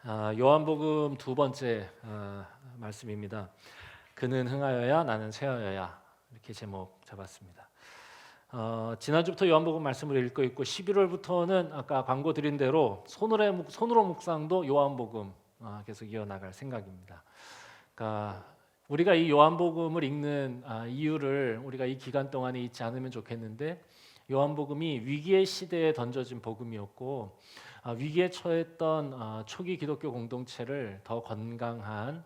요한복음 두 번째 말씀입니다. 그는 흥하여야 나는 쇠하여야 이렇게 제목 잡았습니다. 지난주부터 요한복음 말씀을 읽고 있고 11월부터는 아까 광고 드린 대로 손으로 묵상도 요한복음 계속 이어나갈 생각입니다. 그러니까 우리가 이 요한복음을 읽는 이유를 우리가 이 기간 동안에 잊지 않으면 좋겠는데, 요한복음이 위기의 시대에 던져진 복음이었고 위기에 처했던 초기 기독교 공동체를 더 건강한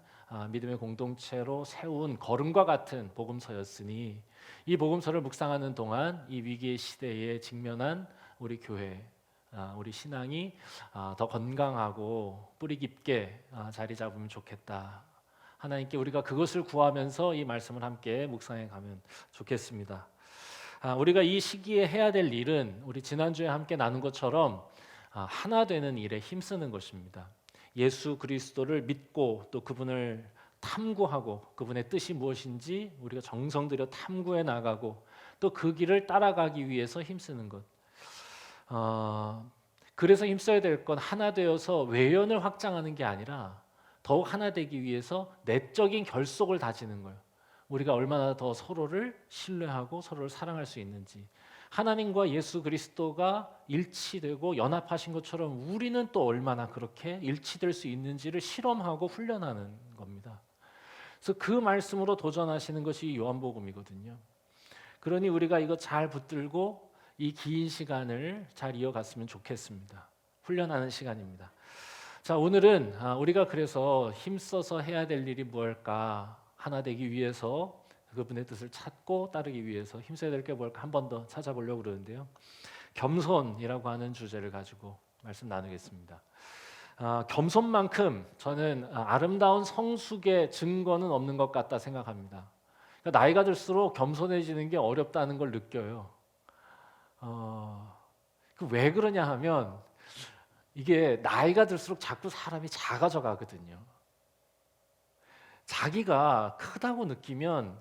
믿음의 공동체로 세운 걸음과 같은 복음서였으니, 이 복음서를 묵상하는 동안 이 위기의 시대에 직면한 우리 교회, 우리 신앙이 더 건강하고 뿌리 깊게 자리 잡으면 좋겠다. 하나님께 우리가 그것을 구하면서 이 말씀을 함께 묵상해 가면 좋겠습니다. 우리가 이 시기에 해야 될 일은 우리 지난주에 함께 나눈 것처럼 하나 되는 일에 힘쓰는 것입니다. 예수 그리스도를 믿고 또 그분을 탐구하고 그분의 뜻이 무엇인지 우리가 정성 들여 탐구해 나가고 또 그 길을 따라가기 위해서 힘쓰는 것. 그래서 힘써야 될 건 하나 되어서 외연을 확장하는 게 아니라 더욱 하나 되기 위해서 내적인 결속을 다지는 거예요. 우리가 얼마나 더 서로를 신뢰하고 서로를 사랑할 수 있는지, 하나님과 예수 그리스도가 일치되고 연합하신 것처럼 우리는 또 얼마나 그렇게 일치될 수 있는지를 실험하고 훈련하는 겁니다. 그래서 그 말씀으로 도전하시는 것이 요한복음이거든요. 그러니 우리가 이거 잘 붙들고 이 긴 시간을 잘 이어갔으면 좋겠습니다. 훈련하는 시간입니다. 자, 오늘은 우리가 그래서 힘써서 해야 될 일이 무엇일까, 하나 되기 위해서 그분의 뜻을 찾고 따르기 위해서 힘써야 될 게 뭘까 한 번 더 찾아보려고 그러는데요. 겸손이라고 하는 주제를 가지고 말씀 나누겠습니다. 겸손만큼 저는 아름다운 성숙의 증거는 없는 것 같다 생각합니다. 그러니까 나이가 들수록 겸손해지는 게 어렵다는 걸 느껴요. 왜 그러냐 하면 이게 나이가 들수록 자꾸 사람이 작아져 가거든요. 자기가 크다고 느끼면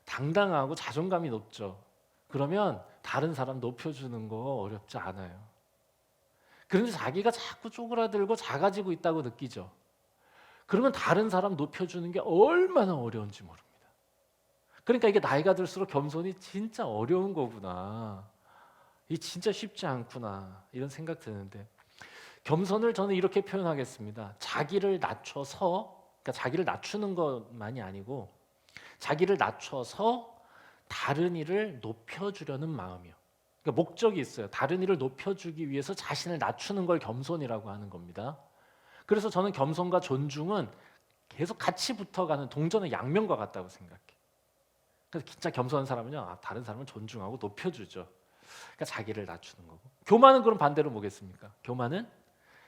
당당하고 자존감이 높죠. 그러면 다른 사람 높여주는 거 어렵지 않아요. 그런데 자기가 자꾸 쪼그라들고 작아지고 있다고 느끼죠. 그러면 다른 사람 높여주는 게 얼마나 어려운지 모릅니다. 그러니까 이게 나이가 들수록 겸손이 진짜 어려운 거구나, 이 진짜 쉽지 않구나, 이런 생각 드는데, 겸손을 저는 이렇게 표현하겠습니다. 자기를 낮춰서, 그러니까 자기를 낮추는 것만이 아니고 자기를 낮춰서 다른 이를 높여주려는 마음이요. 그러니까 목적이 있어요. 다른 이를 높여주기 위해서 자신을 낮추는 걸 겸손이라고 하는 겁니다. 그래서 저는 겸손과 존중은 계속 같이 붙어가는 동전의 양면과 같다고 생각해요. 그래서 진짜 겸손한 사람은요, 다른 사람을 존중하고 높여주죠. 그러니까 자기를 낮추는 거고. 교만은 그럼 반대로 뭐겠습니까? 교만은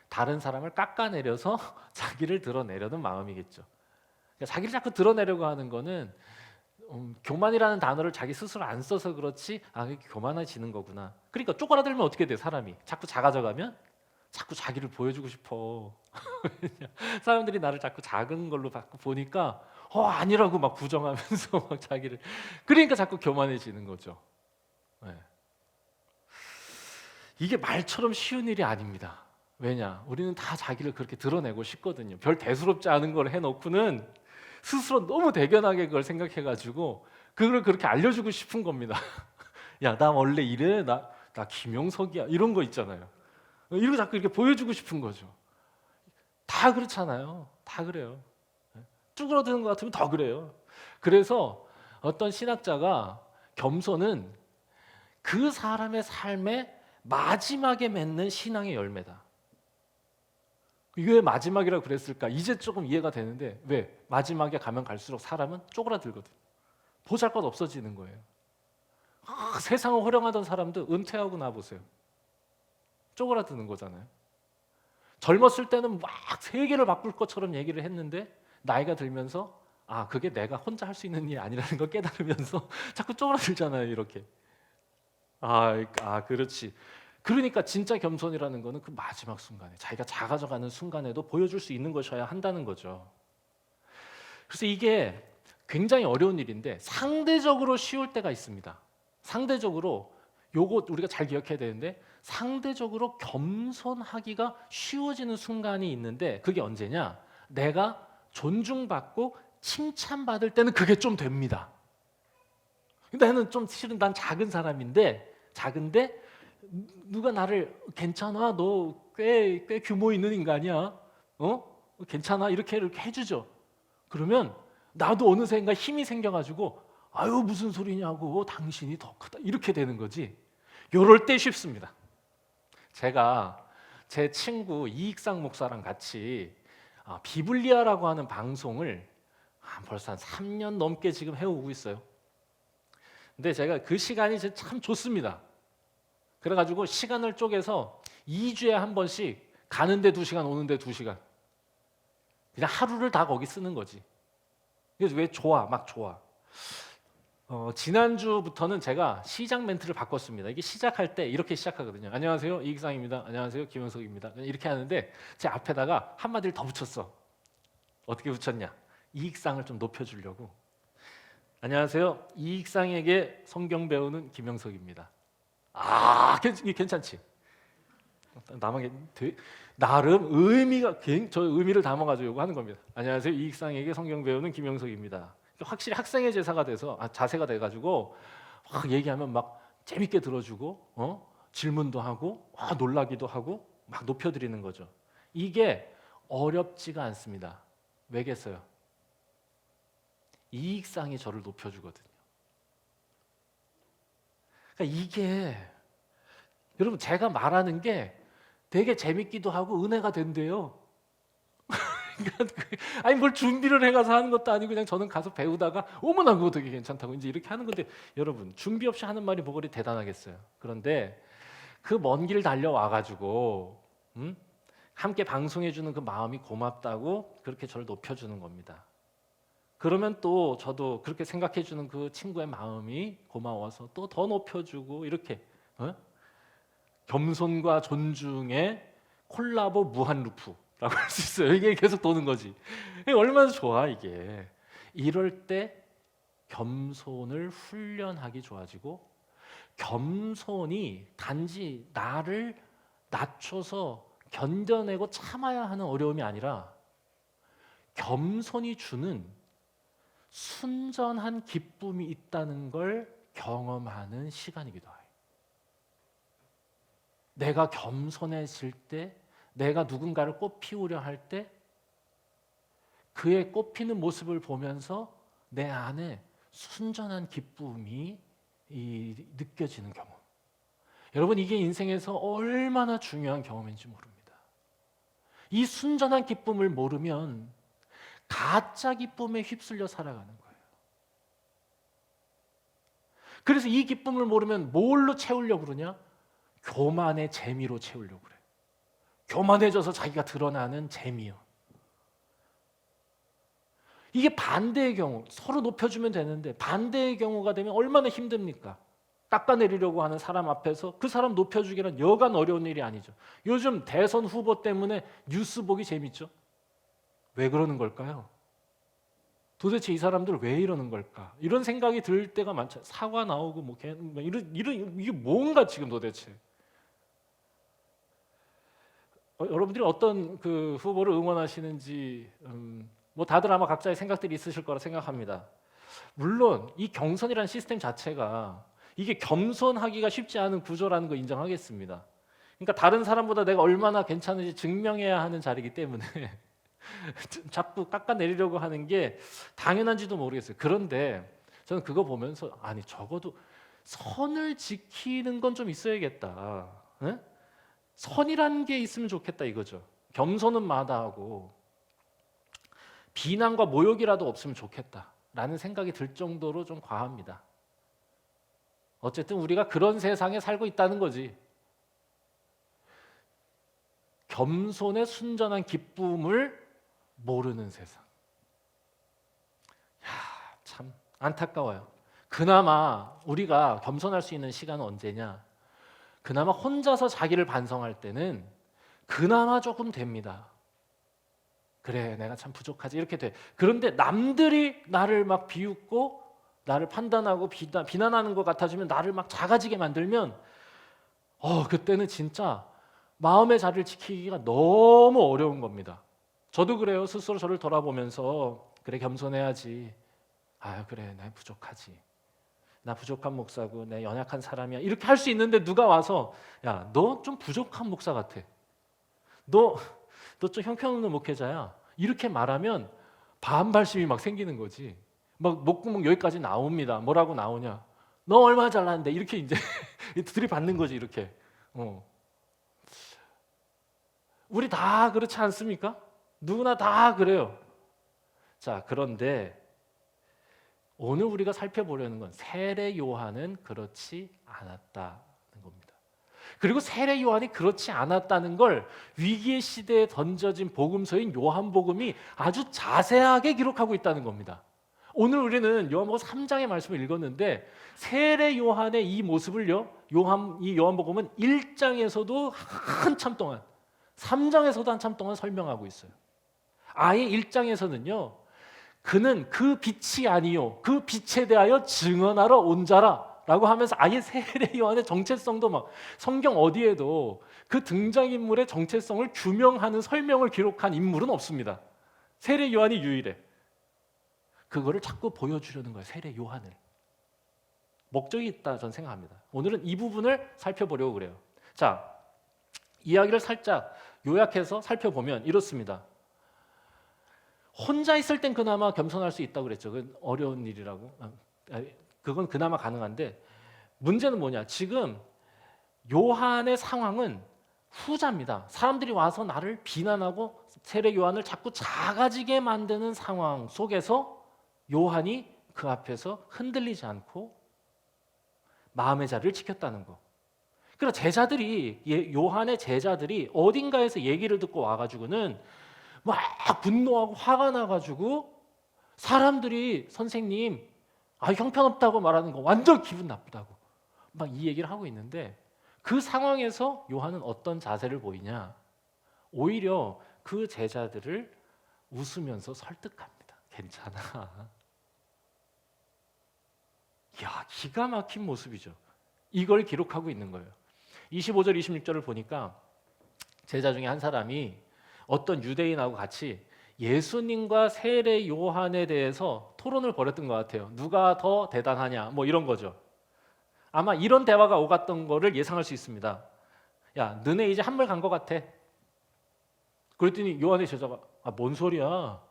다른 사람을 깎아내려서 자기를 드러내려는 마음이겠죠. 그러니까 자기를 자꾸 드러내려고 하는 거는 교만이라는 단어를 자기 스스로 안 써서 그렇지, 교만해지는 거구나. 그러니까 쪼그라들면 어떻게 돼? 사람이 자꾸 작아져가면 자꾸 자기를 보여주고 싶어. 사람들이 나를 자꾸 작은 걸로 자꾸 보니까 아니라고 막 부정하면서 막 자기를, 그러니까 자꾸 교만해지는 거죠. 네. 이게 말처럼 쉬운 일이 아닙니다. 왜냐? 우리는 다 자기를 그렇게 드러내고 싶거든요. 별 대수롭지 않은 걸 해놓고는 스스로 너무 대견하게 그걸 생각해가지고 그걸 그렇게 알려주고 싶은 겁니다. 야, 나 원래 이래, 나 김용석이야, 이런 거 있잖아요. 이렇게 자꾸 이렇게 보여주고 싶은 거죠. 다 그렇잖아요. 다 그래요. 쭈그러드는 것 같으면 더 그래요. 그래서 어떤 신학자가 겸손은 그 사람의 삶의 마지막에 맺는 신앙의 열매다. 왜 마지막이라고 그랬을까? 이제 조금 이해가 되는데, 왜? 마지막에 가면 갈수록 사람은 쪼그라들거든. 보잘것 없어지는 거예요. 세상을 호령하던 사람도 은퇴하고 나보세요. 쪼그라드는 거잖아요. 젊었을 때는 막 세계를 바꿀 것처럼 얘기를 했는데 나이가 들면서 그게 내가 혼자 할 수 있는 일이 아니라는 걸 깨달으면서 자꾸 쪼그라들잖아요. 이렇게. 그렇지. 그러니까 진짜 겸손이라는 거는 그 마지막 순간에, 자기가 작아져가는 순간에도 보여줄 수 있는 것이어야 한다는 거죠. 그래서 이게 굉장히 어려운 일인데 상대적으로 쉬울 때가 있습니다. 상대적으로 요거 우리가 잘 기억해야 되는데, 상대적으로 겸손하기가 쉬워지는 순간이 있는데 그게 언제냐? 내가 존중받고 칭찬받을 때는 그게 좀 됩니다. 나는 좀 실은 난 작은 사람인데 작은데 누가 나를 괜찮아? 너 꽤 규모 있는 인간이야. 괜찮아? 이렇게 해주죠. 그러면 나도 어느샌가 힘이 생겨가지고 아유 무슨 소리냐고 당신이 더 크다 이렇게 되는 거지. 요럴 때 쉽습니다. 제가 제 친구 이익상 목사랑 같이 비블리아라고 하는 방송을 벌써 한 3년 넘게 지금 해오고 있어요. 근데 제가 그 시간이 참 좋습니다. 그래가지고 시간을 쪼개서 2주에 한 번씩 가는데 2시간 오는데 2시간 그냥 하루를 다 거기 쓰는 거지. 그래서 왜 좋아? 막 좋아. 지난주부터는 제가 시작 멘트를 바꿨습니다. 이게 시작할 때 이렇게 시작하거든요. 안녕하세요 이익상입니다. 안녕하세요 김영석입니다. 이렇게 하는데 제 앞에다가 한마디를 더 붙였어. 어떻게 붙였냐? 이익상을 좀 높여주려고. 안녕하세요 이익상에게 성경 배우는 김영석입니다. 괜찮지? 나름 저 의미를 담아가지고 하는 겁니다. 안녕하세요 이익상에게 성경 배우는 김영석입니다. 확실히 학생의 자세가 돼가지고 막 얘기하면 막 재밌게 들어주고 질문도 하고 놀라기도 하고 막 높여드리는 거죠. 이게 어렵지가 않습니다. 왜겠어요? 이익상이 저를 높여주거든요. 그러니까 이게 여러분 제가 말하는 게 되게 재밌기도 하고 은혜가 된대요. 아니 뭘 준비를 해가서 하는 것도 아니고 그냥 저는 가서 배우다가 어머나 그거 되게 괜찮다고 이제 이렇게 하는 건데 여러분 준비 없이 하는 말이 뭐가 그리 대단하겠어요. 그런데 그 먼 길 달려와가지고 함께 방송해주는 그 마음이 고맙다고 그렇게 저를 높여주는 겁니다. 그러면 또 저도 그렇게 생각해주는 그 친구의 마음이 고마워서 또 더 높여주고 이렇게 겸손과 존중의 콜라보 무한 루프라고 할 수 있어요. 이게 계속 도는 거지. 이게 얼마나 좋아 이게. 이럴 때 겸손을 훈련하기 좋아지고 겸손이 단지 나를 낮춰서 견뎌내고 참아야 하는 어려움이 아니라 겸손이 주는 순전한 기쁨이 있다는 걸 경험하는 시간이기도 해요. 내가 겸손해질 때, 내가 누군가를 꽃피우려 할 때 그의 꽃피는 모습을 보면서 내 안에 순전한 기쁨이 느껴지는 경험. 여러분 이게 인생에서 얼마나 중요한 경험인지 모릅니다. 이 순전한 기쁨을 모르면 가짜 기쁨에 휩쓸려 살아가는 거예요. 그래서 이 기쁨을 모르면 뭘로 채우려고 그러냐? 교만의 재미로 채우려고 그래요. 교만해져서 자기가 드러나는 재미요. 이게 반대의 경우, 서로 높여주면 되는데 반대의 경우가 되면 얼마나 힘듭니까? 깎아내리려고 하는 사람 앞에서 그 사람 높여주기는 여간 어려운 일이 아니죠. 요즘 대선 후보 때문에 뉴스 보기 재밌죠? 왜 그러는 걸까요? 도대체 이 사람들 왜 이러는 걸까? 이런 생각이 들 때가 많죠. 사과 나오고 이게 뭔가 지금 도대체. 여러분들이 어떤 그 후보를 응원하시는지 뭐 다들 아마 각자의 생각들이 있으실 거라 생각합니다. 물론 이 경선이라는 시스템 자체가 이게 겸손하기가 쉽지 않은 구조라는 거 인정하겠습니다. 그러니까 다른 사람보다 내가 얼마나 괜찮은지 증명해야 하는 자리이기 때문에 자꾸 깎아내리려고 하는 게 당연한지도 모르겠어요. 그런데 저는 그거 보면서 아니 적어도 선을 지키는 건 좀 있어야겠다. 네? 선이라는 게 있으면 좋겠다 이거죠. 겸손은 마다하고 비난과 모욕이라도 없으면 좋겠다라는 생각이 들 정도로 좀 과합니다. 어쨌든 우리가 그런 세상에 살고 있다는 거지. 겸손의 순전한 기쁨을 모르는 세상. 참 안타까워요. 그나마 우리가 겸손할 수 있는 시간은 언제냐? 그나마 혼자서 자기를 반성할 때는 그나마 조금 됩니다. 그래, 내가 참 부족하지 이렇게 돼. 그런데 남들이 나를 막 비웃고 나를 판단하고 비난하는 것 같아지면 나를 막 작아지게 만들면 그때는 진짜 마음의 자리를 지키기가 너무 어려운 겁니다. 저도 그래요. 스스로 저를 돌아보면서 그래, 겸손해야지. 그래, 나 부족하지. 나 부족한 목사고 내 연약한 사람이야. 이렇게 할 수 있는데 누가 와서 야, 너 좀 부족한 목사 같아. 너 좀 형편없는 목회자야. 이렇게 말하면 반발심이 막 생기는 거지. 막 목구멍 여기까지 나옵니다. 뭐라고 나오냐? 너 얼마나 잘났는데 이렇게 이제 들이받는 거지 이렇게. 우리 다 그렇지 않습니까? 누구나 다 그래요. 자, 그런데 오늘 우리가 살펴보려는 건 세례 요한은 그렇지 않았다는 겁니다. 그리고 세례 요한이 그렇지 않았다는 걸 위기의 시대에 던져진 복음서인 요한복음이 아주 자세하게 기록하고 있다는 겁니다. 오늘 우리는 요한복음 3장의 말씀을 읽었는데 세례 요한의 이 모습을요, 이 요한복음은 1장에서도 한참 동안, 3장에서도 한참 동안 설명하고 있어요. 아예 1장에서는요, 그는 그 빛이 아니요 그 빛에 대하여 증언하러 온 자라라고 하면서 아예 세례 요한의 정체성도 막 성경 어디에도 그 등장인물의 정체성을 규명하는 설명을 기록한 인물은 없습니다. 세례 요한이 유일해. 그거를 자꾸 보여주려는 거예요. 세례 요한을. 목적이 있다 저는 생각합니다. 오늘은 이 부분을 살펴보려고 그래요. 자, 이야기를 살짝 요약해서 살펴보면 이렇습니다. 혼자 있을 땐 그나마 겸손할 수 있다고 그랬죠. 그건 어려운 일이라고. 그건 그나마 가능한데 문제는 뭐냐? 지금 요한의 상황은 후자입니다. 사람들이 와서 나를 비난하고 세례 요한을 자꾸 작아지게 만드는 상황 속에서 요한이 그 앞에서 흔들리지 않고 마음의 자리를 지켰다는 거. 그러니까 제자들이, 요한의 제자들이 어딘가에서 얘기를 듣고 와가지고는 막 분노하고 화가 나가지고 사람들이 선생님 형편없다고 말하는 거 완전 기분 나쁘다고 막 이 얘기를 하고 있는데 그 상황에서 요한은 어떤 자세를 보이냐? 오히려 그 제자들을 웃으면서 설득합니다. 괜찮아. 야, 기가 막힌 모습이죠. 이걸 기록하고 있는 거예요. 25절, 26절을 보니까 제자 중에 한 사람이 어떤 유대인하고 같이 예수님과 세례 요한에 대해서 토론을 벌였던 것 같아요. 누가 더 대단하냐, 뭐 이런 거죠. 아마 이런 대화가 오갔던 거를 예상할 수 있습니다. 야, 너네 이제 한물 간 것 같아. 그랬더니 요한의 제자가 뭔 소리야?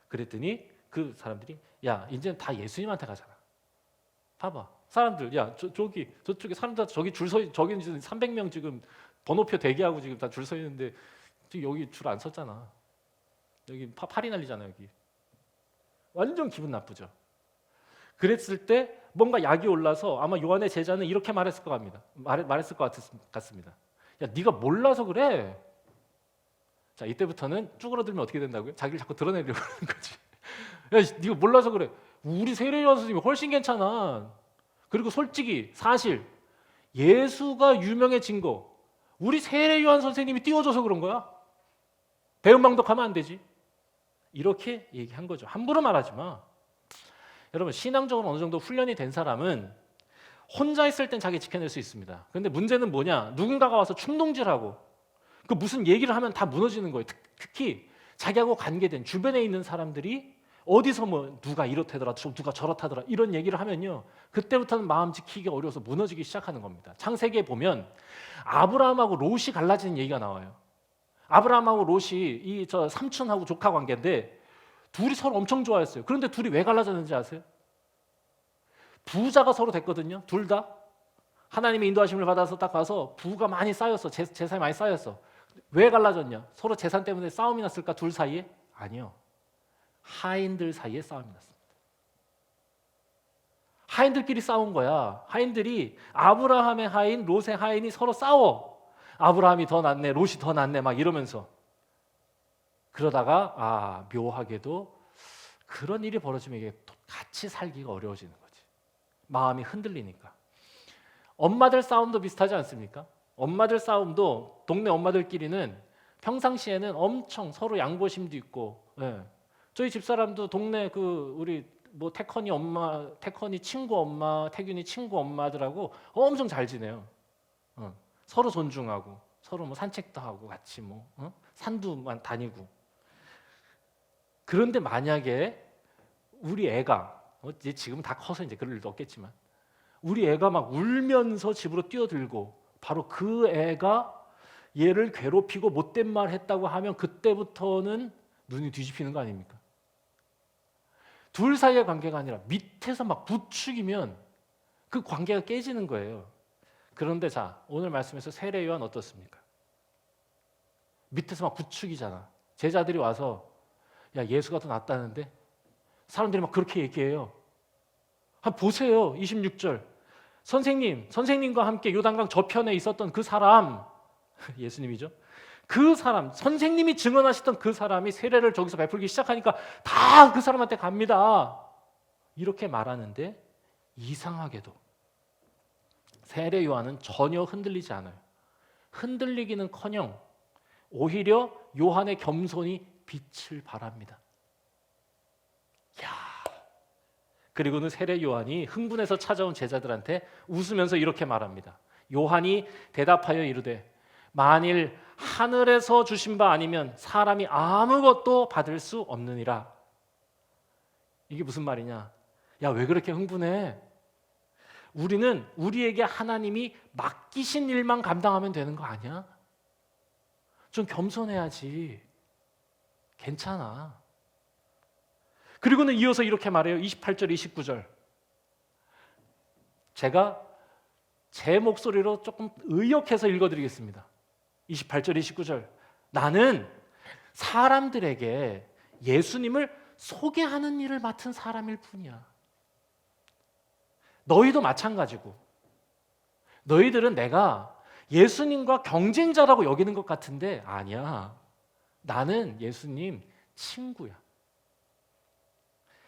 그랬더니 그 사람들이 야, 이제 다 예수님한테 가잖아. 봐봐, 사람들, 야, 저쪽에 사람들 저기 줄 서, 저기 300명 지금 번호표 대기하고 지금 다 줄 서 있는데 지금 여기 줄 안 섰잖아. 여기 파리 날리잖아 여기. 완전 기분 나쁘죠. 그랬을 때 뭔가 약이 올라서 아마 요한의 제자는 이렇게 말했을 것 같습니다. 말했을 것 같습니다. 야, 네가 몰라서 그래. 자, 이때부터는 쭈그러들면 어떻게 된다고요? 자기를 자꾸 드러내려고 하는 거지. 야, 네가 몰라서 그래. 우리 세례요한 선생님이 훨씬 괜찮아. 그리고 솔직히 사실 예수가 유명해진 거 우리 세례요한 선생님이 띄워줘서 그런 거야. 배은망덕하면 안 되지. 이렇게 얘기한 거죠. 함부로 말하지 마. 여러분, 신앙적으로 어느 정도 훈련이 된 사람은 혼자 있을 땐 자기 지켜낼 수 있습니다. 그런데 문제는 뭐냐? 누군가가 와서 충동질하고 그 무슨 얘기를 하면 다 무너지는 거예요. 특히 자기하고 관계된 주변에 있는 사람들이 어디서 뭐 누가 이렇다더라, 누가 저렇다더라 이런 얘기를 하면요, 그때부터는 마음 지키기 어려워서 무너지기 시작하는 겁니다. 창세기에 보면 아브라함하고 롯이 갈라지는 얘기가 나와요. 아브라함하고 롯이 이 저 삼촌하고 조카 관계인데 둘이 서로 엄청 좋아했어요. 그런데 둘이 왜 갈라졌는지 아세요? 부자가 서로 됐거든요. 둘 다 하나님의 인도하심을 받아서 딱 가서 부가 많이 쌓였어. 재산이 많이 쌓였어. 왜 갈라졌냐? 서로 재산 때문에 싸움이 났을까? 둘 사이에? 아니요. 하인들 사이에 싸움이 났습니다. 하인들끼리 싸운 거야. 하인들이 아브라함의 하인, 롯의 하인이 서로 싸워. 아브라함이 더 낫네, 롯이 더 낫네 막 이러면서. 그러다가 묘하게도 그런 일이 벌어지면 이게 같이 살기가 어려워지는 거지. 마음이 흔들리니까. 엄마들 싸움도 비슷하지 않습니까? 엄마들 싸움도 동네 엄마들끼리는 평상시에는 엄청 서로 양보심도 있고, 저희 집사람도 동네 우리 뭐 태컨이 엄마, 태컨이 친구 엄마, 태균이 친구 엄마들하고 엄청 잘 지내요. 서로 존중하고 서로 뭐 산책도 하고 같이 뭐 산도만 다니고. 그런데 만약에 우리 애가 이제 지금 다 커서 이제 그럴 일도 없겠지만 우리 애가 막 울면서 집으로 뛰어들고 바로 그 애가 얘를 괴롭히고 못된 말 했다고 하면 그때부터는 눈이 뒤집히는 거 아닙니까? 둘 사이의 관계가 아니라 밑에서 막 부추기면 그 관계가 깨지는 거예요. 그런데 자, 오늘 말씀에서 세례 요한 어떻습니까? 밑에서 막 부추기잖아. 제자들이 와서 야, 예수가 더 낫다는데? 사람들이 막 그렇게 얘기해요. 한번 보세요. 26절. 선생님과 함께 요단강 저편에 있었던 그 사람, 예수님이죠. 그 사람, 선생님이 증언하셨던 그 사람이 세례를 저기서 베풀기 시작하니까 다 그 사람한테 갑니다. 이렇게 말하는데 이상하게도 세례 요한은 전혀 흔들리지 않아요. 흔들리기는커녕 오히려 요한의 겸손이 빛을 발합니다. 야. 그리고는 세례 요한이 흥분해서 찾아온 제자들한테 웃으면서 이렇게 말합니다. 요한이 대답하여 이르되 만일 하늘에서 주신 바 아니면 사람이 아무것도 받을 수 없느니라. 이게 무슨 말이냐? 야, 왜 그렇게 흥분해? 우리는 우리에게 하나님이 맡기신 일만 감당하면 되는 거 아니야? 좀 겸손해야지. 괜찮아. 그리고는 이어서 이렇게 말해요. 28절, 29절. 제가 제 목소리로 조금 의역해서 읽어드리겠습니다. 28절, 29절. 나는 사람들에게 예수님을 소개하는 일을 맡은 사람일 뿐이야. 너희도 마찬가지고. 너희들은 내가 예수님과 경쟁자라고 여기는 것 같은데 아니야. 나는 예수님 친구야.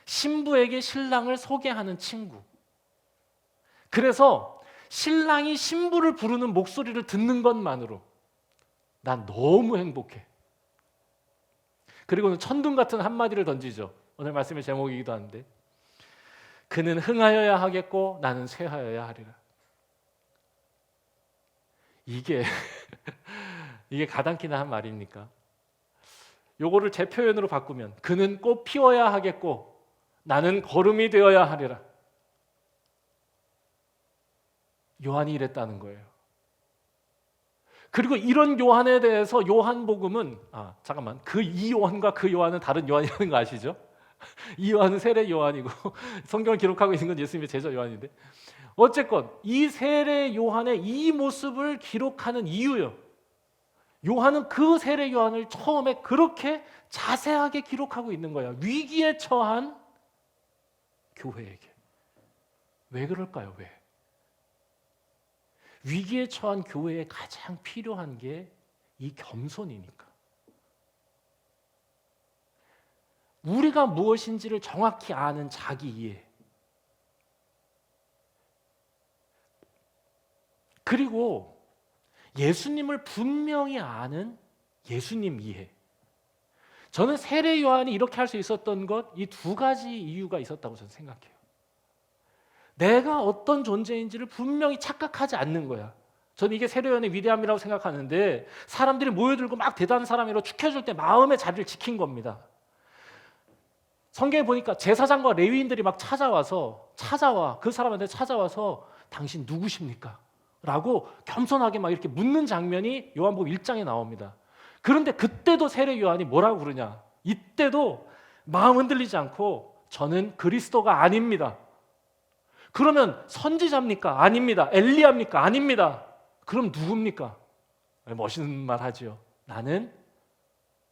신부에게 신랑을 소개하는 친구. 그래서 신랑이 신부를 부르는 목소리를 듣는 것만으로 난 너무 행복해. 그리고는 천둥 같은 한마디를 던지죠. 오늘 말씀의 제목이기도 한데 그는 흥하여야 하겠고 나는 쇠하여야 하리라. 이게 가당키나 한 말입니까? 요거를 제 표현으로 바꾸면 그는 꽃 피워야 하겠고 나는 거름이 되어야 하리라. 요한이 이랬다는 거예요. 그리고 이런 요한에 대해서 요한복음은 잠깐만, 그 이 요한과 그 요한은 다른 요한이라는 거 아시죠? 이 요한은 세례 요한이고 성경을 기록하고 있는 건 예수님의 제자 요한인데 어쨌건 이 세례 요한의 이 모습을 기록하는 이유요. 요한은 그 세례 요한을 처음에 그렇게 자세하게 기록하고 있는 거야. 위기에 처한 교회에게. 왜 그럴까요? 왜? 위기에 처한 교회에 가장 필요한 게 이 겸손이니까. 우리가 무엇인지를 정확히 아는 자기 이해. 그리고 예수님을 분명히 아는 예수님 이해. 저는 세례 요한이 이렇게 할 수 있었던 것, 이 두 가지 이유가 있었다고 저는 생각해요. 내가 어떤 존재인지를 분명히 착각하지 않는 거야. 저는 이게 세례 요한의 위대함이라고 생각하는데 사람들이 모여들고 막 대단한 사람이라고 축해줄 때 마음의 자리를 지킨 겁니다. 성경에 보니까 제사장과 레위인들이 막 찾아와 그 사람한테 찾아와서 당신 누구십니까? 라고 겸손하게 막 이렇게 묻는 장면이 요한복음 1장에 나옵니다. 그런데 그때도 세례 요한이 뭐라고 그러냐? 이때도 마음 흔들리지 않고 저는 그리스도가 아닙니다. 그러면 선지자입니까? 아닙니다. 엘리야입니까? 아닙니다. 그럼 누굽니까? 멋있는 말 하지요. 나는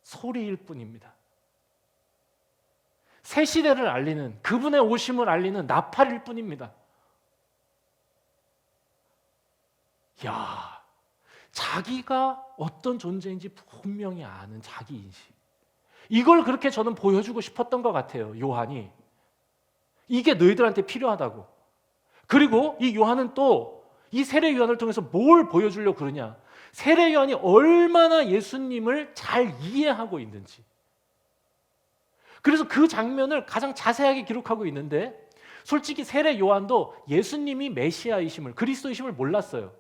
소리일 뿐입니다. 새 시대를 알리는, 그분의 오심을 알리는 나팔일 뿐입니다. 야, 자기가 어떤 존재인지 분명히 아는 자기 인식. 이걸 그렇게 저는 보여주고 싶었던 것 같아요. 요한이. 이게 너희들한테 필요하다고. 그리고 이 요한은 또 이 세례 요한을 통해서 뭘 보여주려고 그러냐? 세례 요한이 얼마나 예수님을 잘 이해하고 있는지. 그래서 그 장면을 가장 자세하게 기록하고 있는데 솔직히 세례 요한도 예수님이 메시아이심을, 그리스도이심을 몰랐어요.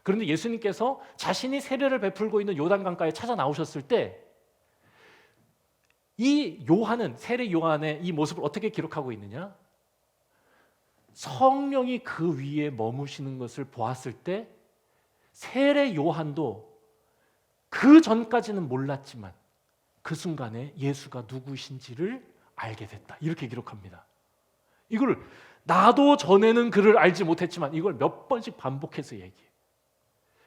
그런데 예수님께서 자신이 세례를 베풀고 있는 요단강가에 찾아 나오셨을 때 이 요한은, 세례 요한의 이 모습을 어떻게 기록하고 있느냐? 성령이 그 위에 머무시는 것을 보았을 때 세례 요한도 그 전까지는 몰랐지만 그 순간에 예수가 누구신지를 알게 됐다. 이렇게 기록합니다. 이걸 나도 전에는 그를 알지 못했지만 이걸 몇 번씩 반복해서 얘기해.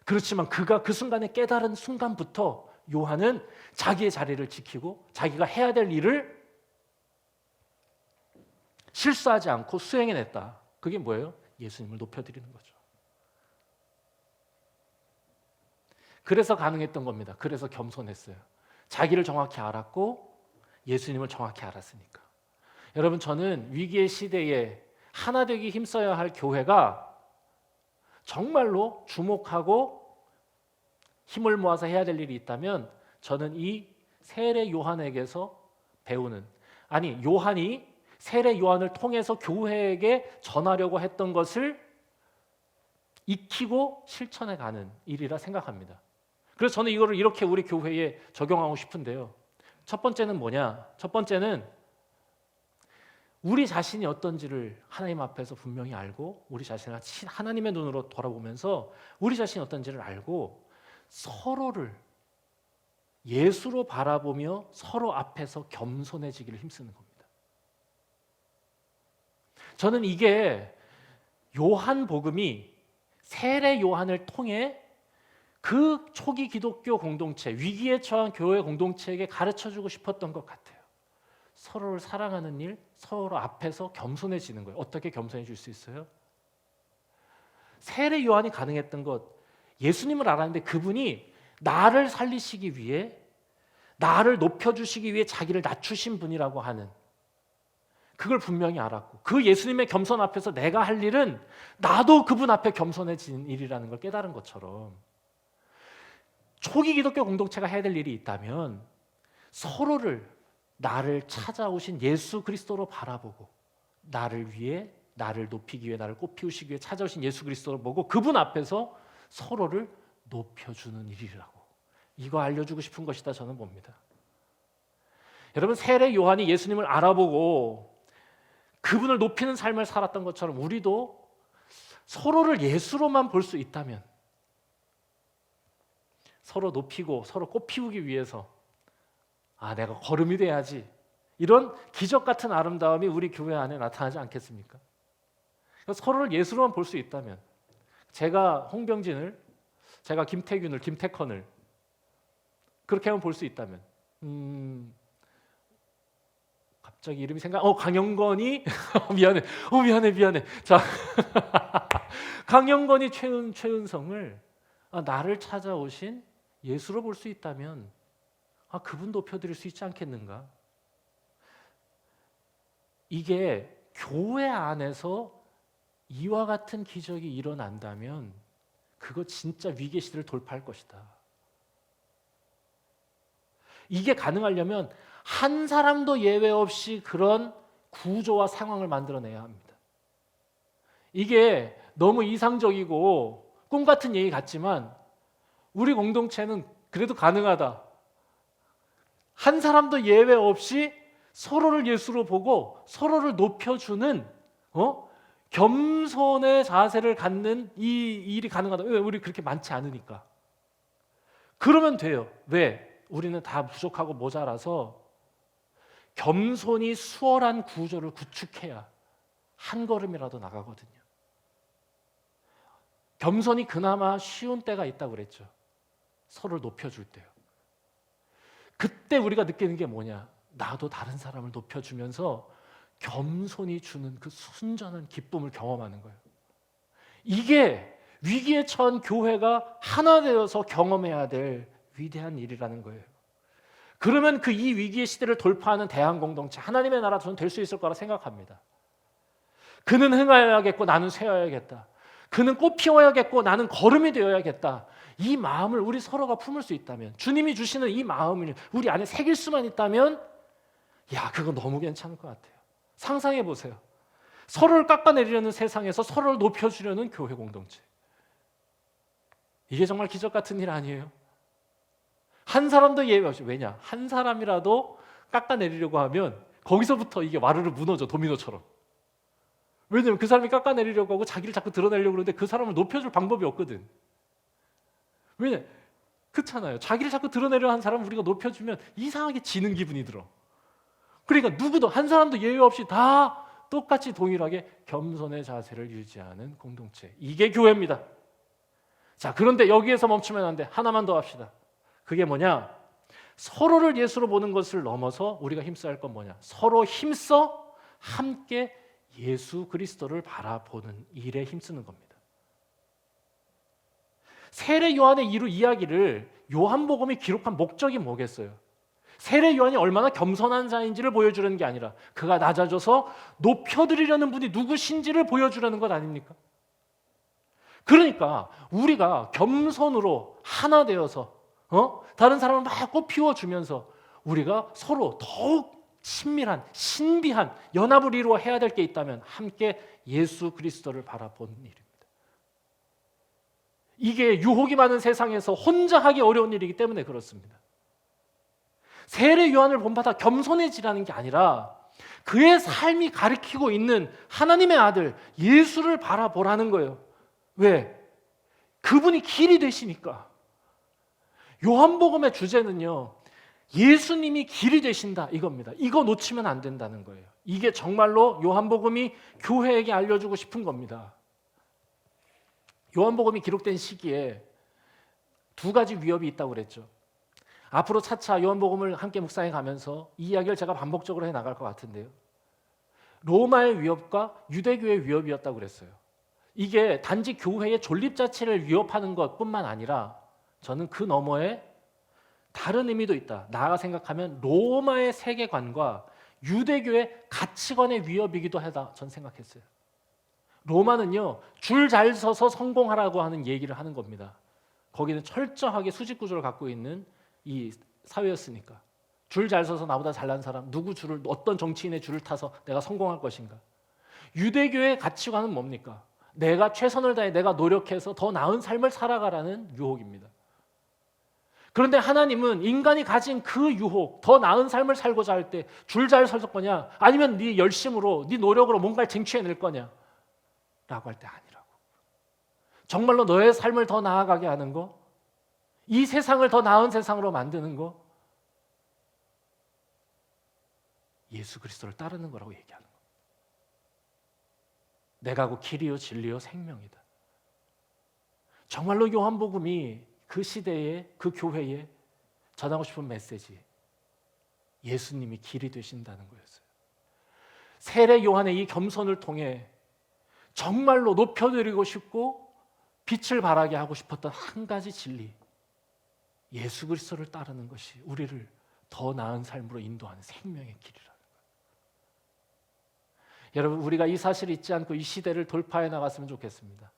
그렇지만 그가 그 순간에 깨달은 순간부터 요한은 자기의 자리를 지키고 자기가 해야 될 일을 실수하지 않고 수행해냈다. 그게 뭐예요? 예수님을 높여드리는 거죠. 그래서 가능했던 겁니다. 그래서 겸손했어요. 자기를 정확히 알았고 예수님을 정확히 알았으니까. 여러분, 저는 위기의 시대에 하나 되기 힘써야 할 교회가 정말로 주목하고 힘을 모아서 해야 될 일이 있다면 저는 이 세례 요한에게서 배우는, 아니 요한이 세례 요한을 통해서 교회에게 전하려고 했던 것을 익히고 실천해가는 일이라 생각합니다. 그래서 저는 이거를 이렇게 우리 교회에 적용하고 싶은데요. 첫 번째는 뭐냐? 첫 번째는 우리 자신이 어떤지를 하나님 앞에서 분명히 알고 우리 자신을 하나님의 눈으로 돌아보면서 우리 자신이 어떤지를 알고 서로를 예수로 바라보며 서로 앞에서 겸손해지기를 힘쓰는 겁니다. 저는 이게 요한복음이 세례 요한을 통해 그 초기 기독교 공동체, 위기에 처한 교회 공동체에게 가르쳐주고 싶었던 것 같아요. 서로를 사랑하는 일, 서로 앞에서 겸손해지는 거예요. 어떻게 겸손해질 수 있어요? 세례 요한이 가능했던 것, 예수님을 알았는데 그분이 나를 살리시기 위해, 나를 높여주시기 위해 자기를 낮추신 분이라고 하는, 그걸 분명히 알았고 그 예수님의 겸손 앞에서 내가 할 일은 나도 그분 앞에 겸손해지는 일이라는 걸 깨달은 것처럼 초기 기독교 공동체가 해야 될 일이 있다면 서로를 나를 찾아오신 예수 그리스도로 바라보고 나를 위해, 나를 높이기 위해, 나를 꽃피우시기 위해 찾아오신 예수 그리스도를 보고 그분 앞에서 서로를 높여주는 일이라고, 이거 알려주고 싶은 것이다 저는 봅니다. 여러분, 세례 요한이 예수님을 알아보고 그분을 높이는 삶을 살았던 것처럼 우리도 서로를 예수로만 볼 수 있다면 서로 높이고 서로 꽃피우기 위해서 내가 걸음이 돼야지, 이런 기적 같은 아름다움이 우리 교회 안에 나타나지 않겠습니까? 서로를 예수로만 볼 수 있다면, 제가 홍병진을, 제가 김태균을, 김태컨을 그렇게 한번 볼 수 있다면, 갑자기 이름이 강영건이 미안해. 자, 강영건이 최은성을 나를 찾아오신 예수로 볼 수 있다면 그분 높여드릴 수 있지 않겠는가? 이게 교회 안에서 이와 같은 기적이 일어난다면 그거 진짜 위기의 시대를 돌파할 것이다. 이게 가능하려면 한 사람도 예외 없이 그런 구조와 상황을 만들어내야 합니다. 이게 너무 이상적이고 꿈 같은 얘기 같지만 우리 공동체는 그래도 가능하다. 한 사람도 예외 없이 서로를 예수로 보고 서로를 높여주는 겸손의 자세를 갖는 이 일이 가능하다. 왜? 우리 그렇게 많지 않으니까. 그러면 돼요. 왜? 우리는 다 부족하고 모자라서 겸손이 수월한 구조를 구축해야 한 걸음이라도 나가거든요. 겸손이 그나마 쉬운 때가 있다고 그랬죠. 서로를 높여줄 때요. 그때 우리가 느끼는 게 뭐냐? 나도 다른 사람을 높여주면서 겸손히 주는 그 순전한 기쁨을 경험하는 거예요. 이게 위기에 처한 교회가 하나 되어서 경험해야 될 위대한 일이라는 거예요. 그러면 그 이 위기의 시대를 돌파하는 대한 공동체, 하나님의 나라 저는 될 수 있을 거라 생각합니다. 그는 흥하여야겠고 나는 쇠어야겠다. 그는 꽃 피워야겠고 나는 거름이 되어야겠다. 이 마음을 우리 서로가 품을 수 있다면, 주님이 주시는 이 마음을 우리 안에 새길 수만 있다면, 그거 너무 괜찮을 것 같아요. 상상해 보세요. 서로를 깎아내리려는 세상에서 서로를 높여주려는 교회 공동체. 이게 정말 기적 같은 일 아니에요? 한 사람도 예외 없이. 왜냐? 한 사람이라도 깎아내리려고 하면 거기서부터 이게 와르르 무너져, 도미노처럼. 왜냐면 그 사람이 깎아내리려고 하고 자기를 자꾸 드러내려고 그러는데 그 사람을 높여줄 방법이 없거든. 왜냐? 그렇잖아요. 자기를 자꾸 드러내려 한 사람을 우리가 높여주면 이상하게 지는 기분이 들어. 그러니까 누구도, 한 사람도 예외 없이 다 똑같이 동일하게 겸손의 자세를 유지하는 공동체. 이게 교회입니다. 자, 그런데 여기에서 멈추면 안 돼. 하나만 더 합시다. 그게 뭐냐? 서로를 예수로 보는 것을 넘어서 우리가 힘써야 할 건 뭐냐? 서로 힘써 함께 예수 그리스도를 바라보는 일에 힘쓰는 겁니다. 세례 요한의 이야기를 요한복음이 기록한 목적이 뭐겠어요? 세례 요한이 얼마나 겸손한 자인지를 보여주려는 게 아니라 그가 낮아져서 높여드리려는 분이 누구신지를 보여주려는 것 아닙니까? 그러니까 우리가 겸손으로 하나 되어서 다른 사람을 막 꽃피워주면서 우리가 서로 더욱 친밀한, 신비한 연합을 이루어 해야 될 게 있다면 함께 예수 그리스도를 바라보는 일입니다. 이게 유혹이 많은 세상에서 혼자 하기 어려운 일이기 때문에 그렇습니다. 세례 요한을 본받아 겸손해지라는 게 아니라 그의 삶이 가리키고 있는 하나님의 아들 예수를 바라보라는 거예요. 왜? 그분이 길이 되시니까. 요한복음의 주제는요, 예수님이 길이 되신다 이겁니다. 이거 놓치면 안 된다는 거예요. 이게 정말로 요한복음이 교회에게 알려주고 싶은 겁니다. 요한복음이 기록된 시기에 두 가지 위협이 있다고 그랬죠. 앞으로 차차 요한복음을 함께 묵상해 가면서 이 이야기를 제가 반복적으로 해 나갈 것 같은데요. 로마의 위협과 유대교의 위협이었다고 그랬어요. 이게 단지 교회의 존립 자체를 위협하는 것뿐만 아니라 저는 그 너머에 다른 의미도 있다. 나아가 생각하면 로마의 세계관과 유대교의 가치관의 위협이기도 하다. 전 생각했어요. 로마는요, 줄 잘 서서 성공하라고 하는 얘기를 하는 겁니다. 거기는 철저하게 수직 구조를 갖고 있는 이 사회였으니까. 줄 잘 서서 나보다 잘난 사람, 어떤 정치인의 줄을 타서 내가 성공할 것인가. 유대교의 가치관은 뭡니까? 내가 최선을 다해 내가 노력해서 더 나은 삶을 살아가라는 유혹입니다. 그런데 하나님은 인간이 가진 그 유혹, 더 나은 삶을 살고자 할 때 줄 잘 설 거냐? 아니면 네 열심으로, 네 노력으로 뭔가를 쟁취해낼 거냐? 라고 할 때 아니라고. 정말로 너의 삶을 더 나아가게 하는 거, 이 세상을 더 나은 세상으로 만드는 거, 예수 그리스도를 따르는 거라고 얘기하는 거. 내가 곧 길이요 진리요 생명이다. 정말로 요한복음이 그 시대에, 그 교회에 전하고 싶은 메시지, 예수님이 길이 되신다는 거였어요. 세례 요한의 이 겸손을 통해 정말로 높여드리고 싶고 빛을 발하게 하고 싶었던 한 가지 진리, 예수 그리스도를 따르는 것이 우리를 더 나은 삶으로 인도하는 생명의 길이라는 거예요. 여러분, 우리가 이 사실을 잊지 않고 이 시대를 돌파해 나갔으면 좋겠습니다.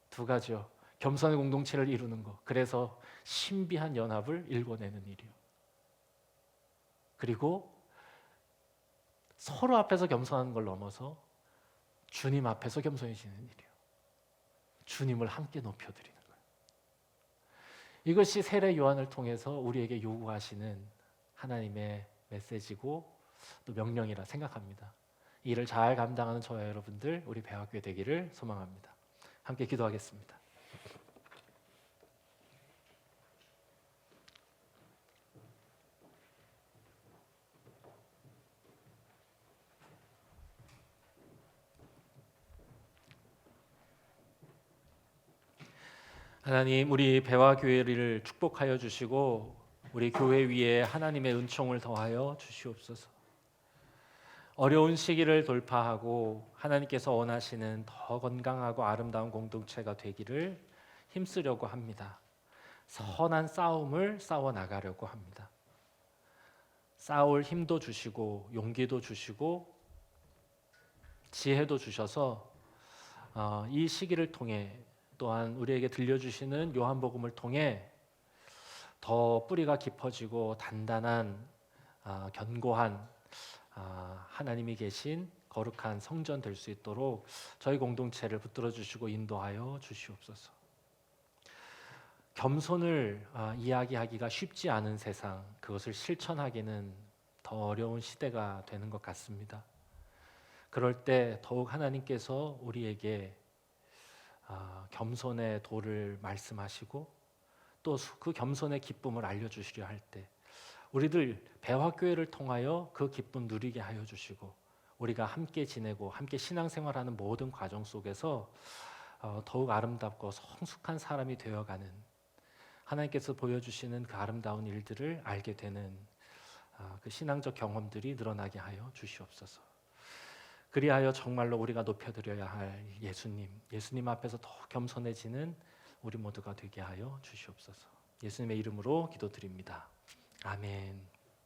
두 가지요. 겸손의 공동체를 이루는 것, 그래서 신비한 연합을 일궈내는 일이요. 그리고 서로 앞에서 겸손하는 걸 넘어서 주님 앞에서 겸손해지는 일이요. 주님을 함께 높여드리는 거예요. 이것이 세례 요한을 통해서 우리에게 요구하시는 하나님의 메시지고 또 명령이라 생각합니다. 이 일을 잘 감당하는 저와 여러분들, 우리 배학교회 되기를 소망합니다. 함께 기도하겠습니다. 하나님, 우리 배화교회를 축복하여 주시고 우리 교회 위에 하나님의 은총을 더하여 주시옵소서. 어려운 시기를 돌파하고 하나님께서 원하시는 더 건강하고 아름다운 공동체가 되기를 힘쓰려고 합니다. 선한 싸움을 싸워 나가려고 합니다. 싸울 힘도 주시고 용기도 주시고 지혜도 주셔서 이 시기를 통해 또한 우리에게 들려주시는 요한복음을 통해 더 뿌리가 깊어지고 단단한 견고한 하나님이 계신 거룩한 성전 될 수 있도록 저희 공동체를 붙들어 주시고 인도하여 주시옵소서. 겸손을 이야기하기가 쉽지 않은 세상, 그것을 실천하기는 더 어려운 시대가 되는 것 같습니다. 그럴 때 더욱 하나님께서 우리에게 겸손의 도를 말씀하시고 또 그 겸손의 기쁨을 알려주시려 할 때 우리들 배화교회를 통하여 그 기쁨 누리게 하여 주시고 우리가 함께 지내고 함께 신앙생활하는 모든 과정 속에서 더욱 아름답고 성숙한 사람이 되어가는 하나님께서 보여주시는 그 아름다운 일들을 알게 되는 그 신앙적 경험들이 늘어나게 하여 주시옵소서. 그리하여 정말로 우리가 높여드려야 할 예수님 앞에서 더 겸손해지는 우리 모두가 되게 하여 주시옵소서. 예수님의 이름으로 기도드립니다. 아멘.